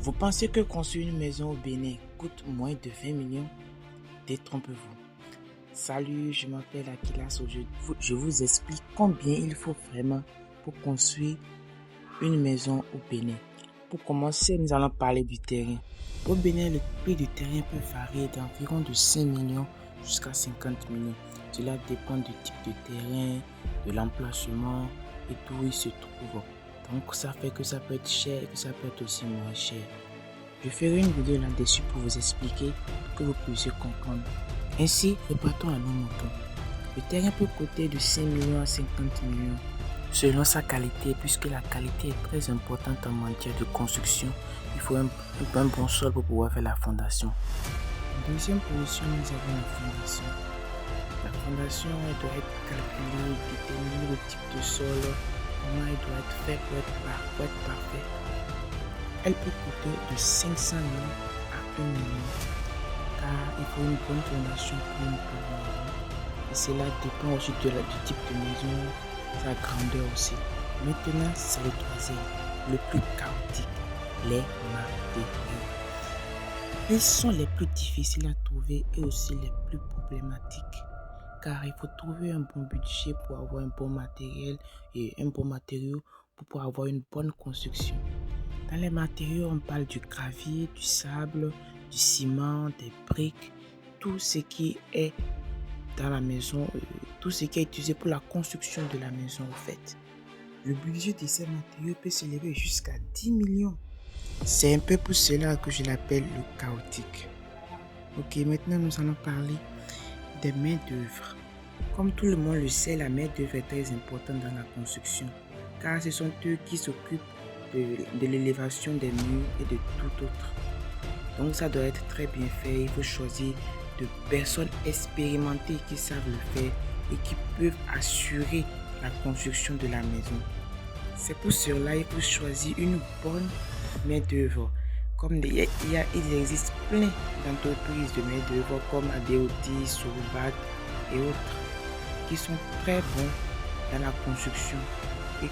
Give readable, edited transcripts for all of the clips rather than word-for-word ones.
Vous pensez que construire une maison au Bénin coûte moins de 20 millions? Détrompez-vous. Salut, je m'appelle Akilas. Je vous explique combien il faut vraiment pour construire une maison au Bénin. Pour commencer, nous allons parler du terrain. Au Bénin, le prix du terrain peut varier d'environ de 5 millions jusqu'à 50 millions. Cela dépend du type de terrain, de l'emplacement et d'où il se trouve. Donc ça fait que ça peut être cher et que ça peut être aussi moins cher. Je ferai une vidéo là-dessus pour vous expliquer, pour que vous puissiez comprendre. Ainsi, repartons à nos moutons. Le terrain peut coûter de 5 millions à 50 millions selon sa qualité, puisque la qualité est très importante en matière de construction. Il faut un bon sol pour pouvoir faire la fondation. En deuxième position, nous avons la fondation. La fondation doit être calculée, déterminer le type de sol, comment elle doit être faite pour être parfaite. Elle peut coûter de 500 000 à 1 million, car il faut une bonne fondation pour une bonne maison. Et cela dépend aussi du type de maison, sa grandeur aussi. Maintenant, c'est le troisième, le plus chaotique, les matériaux. Ils sont les plus difficiles à trouver et aussi les plus problématiques, car il faut trouver un bon budget pour avoir un bon matériel et un bon matériau pour pouvoir avoir une bonne construction. Dans les matériaux, on parle du gravier, du sable, du ciment, des briques, tout ce qui est dans la maison, tout ce qui est utilisé pour la construction de la maison en fait. Le budget de ces matériaux peut s'élever jusqu'à 10 millions. C'est un peu pour cela que je l'appelle le chaotique. Ok, maintenant nous allons parler des main-d'œuvre. Comme tout le monde le sait, la main-d'œuvre est très importante dans la construction, car ce sont eux qui s'occupent de l'élévation des murs et de tout autre. Donc ça doit être très bien fait. Il faut choisir de personnes expérimentées qui savent le faire et qui peuvent assurer la construction de la maison. C'est pour cela qu'il faut choisir une bonne main d'œuvre. Comme il existe plein d'entreprises de main d'œuvre comme Adeoti, Sorubat et autres qui sont très bons dans la construction et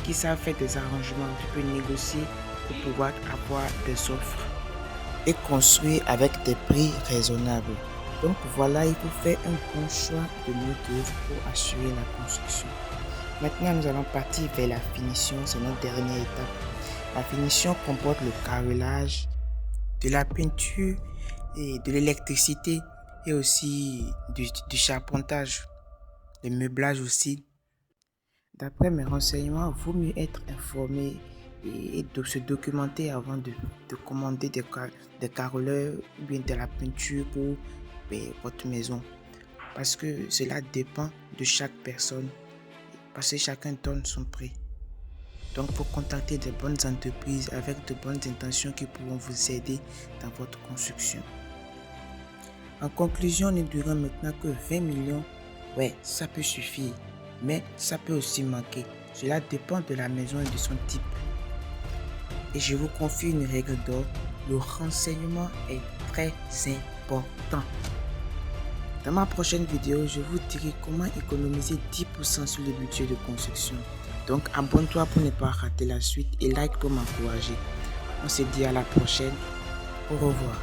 qui savent faire des arrangements. Tu peux négocier pour pouvoir avoir des offres et construire avec des prix raisonnables. Donc voilà, il faut faire un bon choix de main-d'œuvre pour assurer la construction. Maintenant, nous allons partir vers la finition, c'est notre dernière étape. La finition comporte le carrelage, de la peinture et de l'électricité et aussi du charpentage, le meublage aussi. D'après mes renseignements, il vaut mieux être informé et de se documenter avant de commander des carreleurs ou bien de la peinture pour votre maison. Parce que cela dépend de chaque personne, parce que chacun donne son prix. Donc, il faut contacter de bonnes entreprises avec de bonnes intentions qui pourront vous aider dans votre construction. En conclusion, nous dirons maintenant que 20 millions, ouais, ça peut suffire, mais ça peut aussi manquer. Cela dépend de la maison et de son type. Et je vous confie une règle d'or, le renseignement est très important. Dans ma prochaine vidéo, je vous dirai comment économiser 10% sur le budget de construction. Donc abonne-toi pour ne pas rater la suite et like pour m'encourager. On se dit à la prochaine. Au revoir.